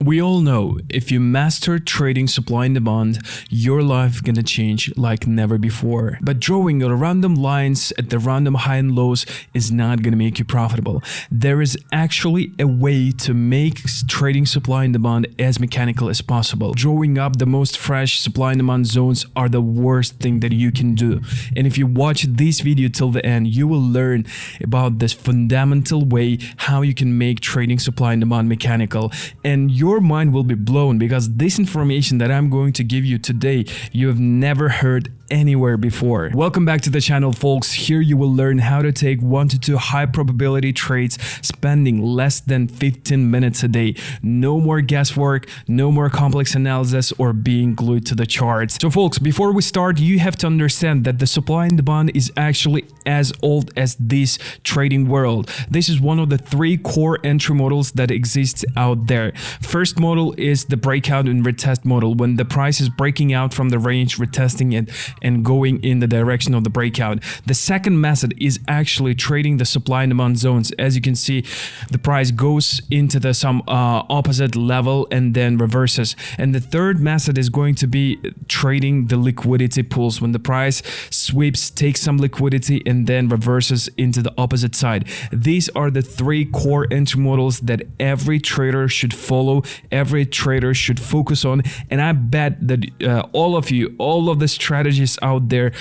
We all know if you master trading supply and demand, your life gonna change like never before. But drawing random lines at the random high and lows is not gonna make you profitable. There is actually a way to make trading supply and demand as mechanical as possible. Drawing up the most fresh supply and demand zones are the worst thing that you can do. And if you watch this video till the end, you will learn about this fundamental way how you can make trading supply and demand mechanical. And your mind will be blown because this information that I'm going to give you today, you have never heard anywhere before. Welcome back to the channel, folks. Here you will learn how to take 1 to 2 high probability trades spending less than 15 minutes a day. No more guesswork, no more complex analysis or being glued to the charts. So folks, before we start, you have to understand that the supply and demand is actually as old as this trading world. This is one of the 3 core entry models that exists out there. First model is the breakout and retest model, when the price is breaking out from the range, retesting it and going in the direction of the breakout. The second method is actually trading the supply and demand zones. As you can see, the price goes into the some opposite level and then reverses. And the third method is going to be trading the liquidity pools, when the price sweeps, takes some liquidity and then reverses into the opposite side. These are the 3 core entry models that every trader should follow, every trader should focus on. And I bet that all of the strategies out there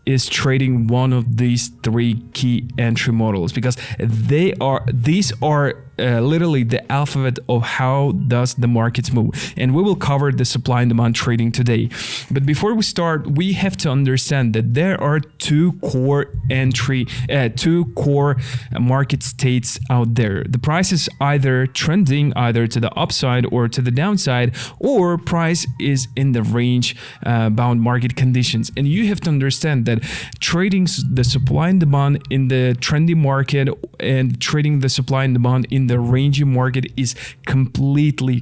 is trading one of these 3 key entry models, because these are literally the alphabet of how does the markets move. And we will cover the supply and demand trading today. But before we start, we have to understand that there are 2 core market states out there. The price is either trending either to the upside or to the downside, or price is in the range bound market conditions. And you have to understand that trading the supply and demand in the trendy market and trading the supply and demand in the rangy market is completely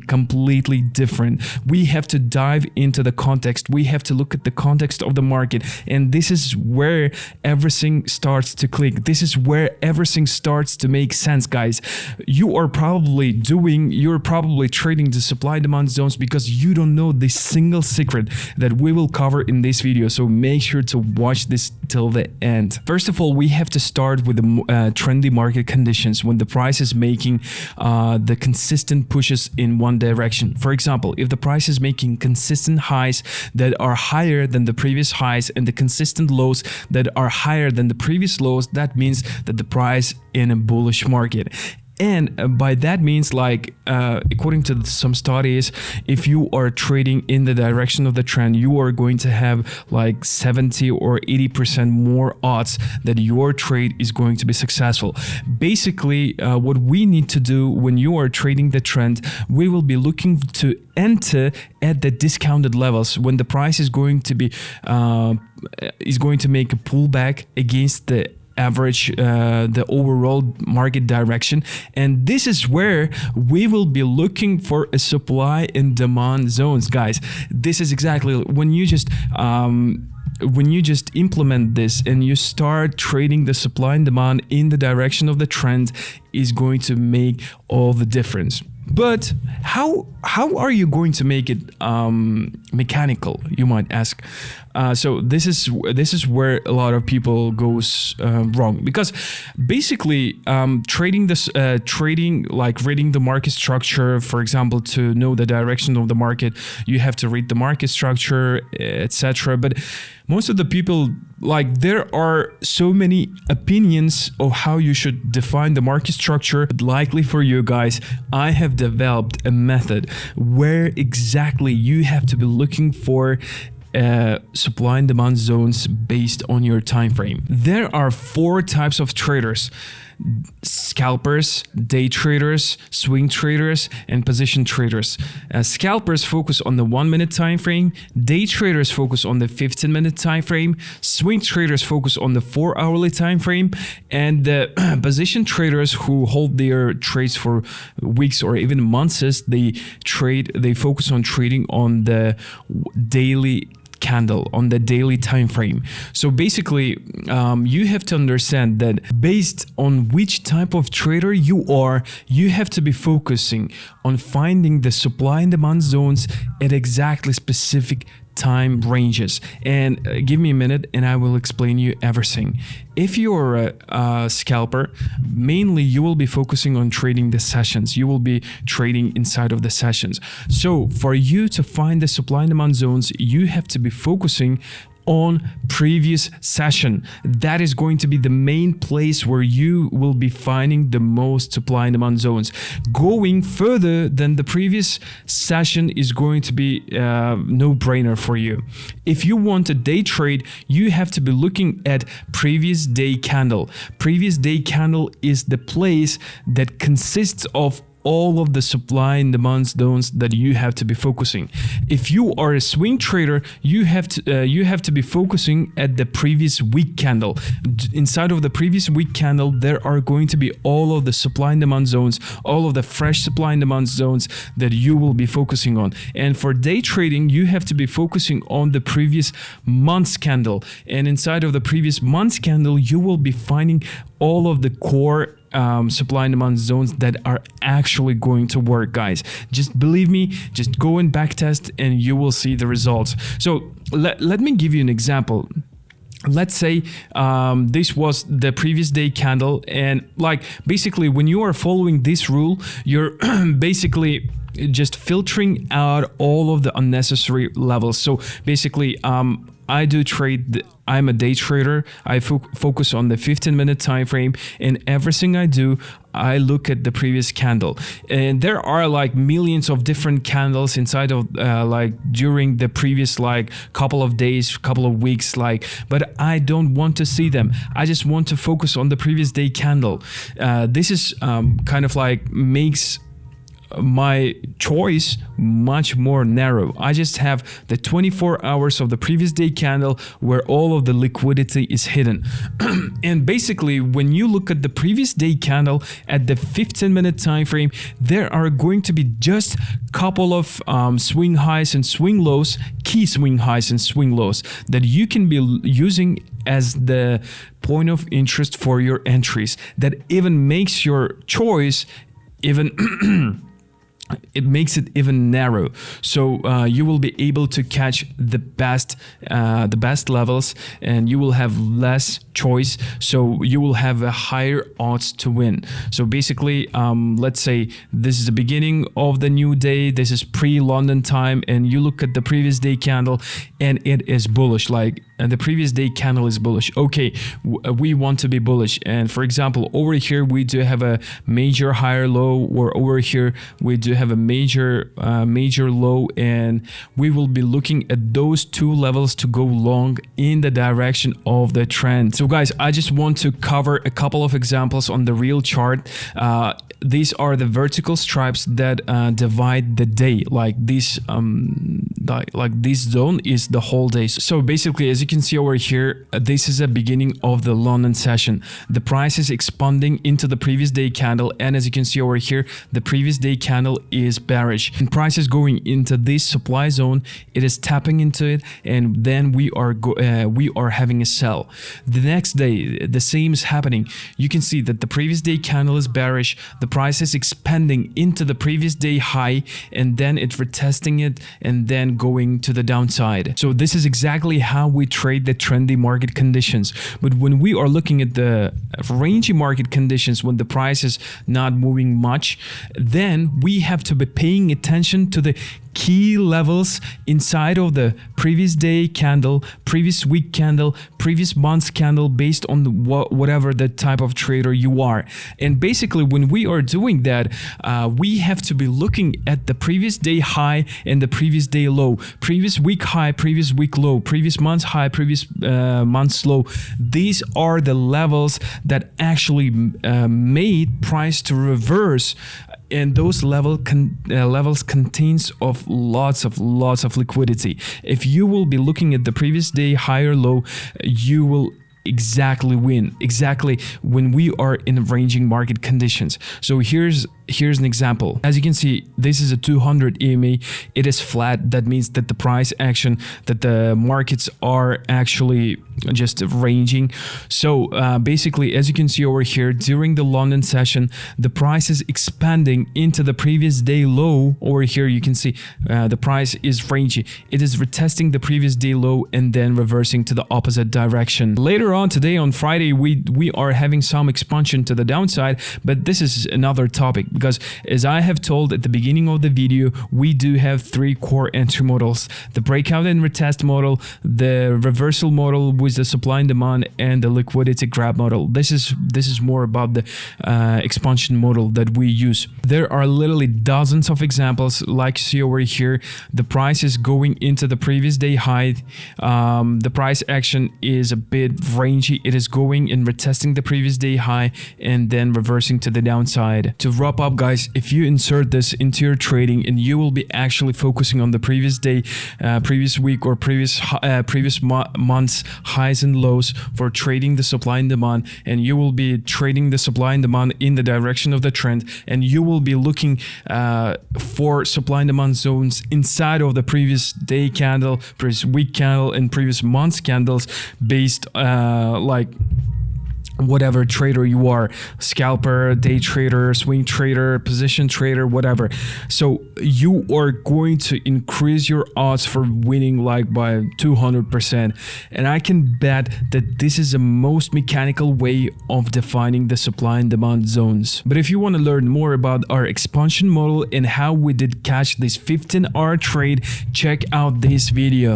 different. We have to dive into the context. We have to look at the context of the market, and this is where everything starts to click. This is where everything starts to make sense, guys. You're probably trading the supply demand zones because you don't know the single secret that we will cover in this video. So make sure to watch this till the end. First of all, we have to start with the trendy market conditions, when the price is making the consistent pushes in one direction. For example, if the price is making consistent highs that are higher than the previous highs and the consistent lows that are higher than the previous lows, that means that the price in a bullish market. And by that means, like according to some studies, if you are trading in the direction of the trend, you are going to have like 70 or 80% more odds that your trade is going to be successful. Basically, what we need to do when you are trading the trend, we will be looking to enter at the discounted levels when the price is going to be make a pullback against the average, the overall market direction. And this is where we will be looking for a supply and demand zones, guys. This is exactly when you just implement this and you start trading the supply and demand in the direction of the trend, is going to make all the difference. But how are you going to make it mechanical, you might ask? So this is where a lot of people goes wrong, because basically trading like reading the market structure, for example, to know the direction of the market, you have to read the market structure, etc. But most of the people, like, there are so many opinions of how you should define the market structure. But likely for you guys, I have developed a method where exactly you have to be looking for supply and demand zones based on your time frame. There are 4 types of traders: scalpers, day traders, swing traders, and position traders. Scalpers focus on the 1-minute time frame, day traders focus on the 15-minute time frame, swing traders focus on the 4-hourly time frame, and the position traders who hold their trades for weeks or even months, they focus on trading on the daily candle on the daily time frame. So basically, you have to understand that based on which type of trader you are, you have to be focusing on finding the supply and demand zones at exactly specific time ranges. And give me a minute and I will explain you everything. If you're a scalper, mainly you will be focusing on trading the sessions. You will be trading inside of the sessions. So for you to find the supply and demand zones, you have to be focusing on previous session. That is going to be the main place where you will be finding the most supply and demand zones. Going further than the previous session is going to be no-brainer for you. If you want a day trade, you have to be looking at previous day candle. Previous day candle is the place that consists of all of the supply and demand zones that you have to be focusing. If you are a swing trader, you have to be focusing at the previous week candle. Inside of the previous week candle, there are going to be all of the supply and demand zones, all of the fresh supply and demand zones that you will be focusing on. And for day trading, you have to be focusing on the previous month's candle. And inside of the previous month's candle, you will be finding all of the core supply and demand zones that are actually going to work, guys. Just believe me, just go and backtest and you will see the results. So let me give you an example. Let's say this was the previous day candle, and like basically when you are following this rule, you're basically just filtering out all of the unnecessary levels. So basically I do trade, I'm a day trader. I focus on the 15-minute time frame, and everything I do, I look at the previous candle. And there are like millions of different candles inside of like during the previous like couple of days, couple of weeks, like, but I don't want to see them. I just want to focus on the previous day candle. This is kind of like makes my choice much more narrow. I just have the 24 hours of the previous day candle where all of the liquidity is hidden. And basically when you look at the previous day candle at the 15-minute time frame, there are going to be just couple of swing highs and swing lows, key swing highs and swing lows that you can be using as the point of interest for your entries. That even makes your choice even it makes it even narrow, so you will be able to catch the best levels, and you will have less choice, so you will have a higher odds to win. So basically, let's say this is the beginning of the new day, this is pre-London time, and you look at the previous day candle and it is bullish, like, and the previous day candle is bullish. Okay, we want to be bullish, and for example over here we do have a major higher low, or over here we do have a major low, and we will be looking at those two levels to go long in the direction of the trend. So guys, I just want to cover a couple of examples on the real chart. These are the vertical stripes that divide the day, like this this zone is the whole day. So basically, as you can see over here, this is a beginning of the London session. The price is expanding into the previous day candle, and as you can see over here, the previous day candle is bearish, and price is going into this supply zone. It is tapping into it, and then we are having a sell. The next day, the same is happening. You can see that the previous day candle is bearish. The price is expanding into the previous day high, and then it's retesting it and then going to the downside. So this is exactly how we trade the trendy market conditions. But when we are looking at the rangy market conditions, when the price is not moving much, then we have to be paying attention to the key levels inside of the previous day candle, previous week candle, previous month's candle, based on whatever the type of trader you are. And basically when we are doing that, we have to be looking at the previous day high and the previous day low, previous week high, previous week low, previous month's high, previous month's low. These are the levels that actually made price to reverse, and those levels contains of lots of liquidity. If you will be looking at the previous day high or low, you will exactly when we are in ranging market conditions. So here's an example. As you can see, this is a 200 EMA. It is flat. That means that the price action, that the markets are actually just ranging. So basically, as you can see over here, during the London session, the price is expanding into the previous day low. Over here you can see the price is ranging. It is retesting the previous day low and then reversing to the opposite direction. Later on today, on Friday, we are having some expansion to the downside, but this is another topic, because as I have told at the beginning of the video, we do have 3 core entry models: the breakout and retest model, the reversal model with the supply and demand, and the liquidity grab model. This is more about the expansion model that we use. There are literally dozens of examples, like you see over here. The price is going into the previous day high. The price action is a bit rangy. It is going and retesting the previous day high and then reversing to the downside. To wrap up, guys, if you insert this into your trading and you will be actually focusing on the previous day, previous week, or previous month's highs and lows for trading the supply and demand, and you will be trading the supply and demand in the direction of the trend, and you will be looking for supply and demand zones inside of the previous day candle, previous week candle, and previous month's candles, based like whatever trader you are, scalper, day trader, swing trader, position trader, whatever. So you are going to increase your odds for winning like by 200%. And I can bet that this is the most mechanical way of defining the supply and demand zones. But if you want to learn more about our expansion model and how we did catch this 15-hour trade, check out this video.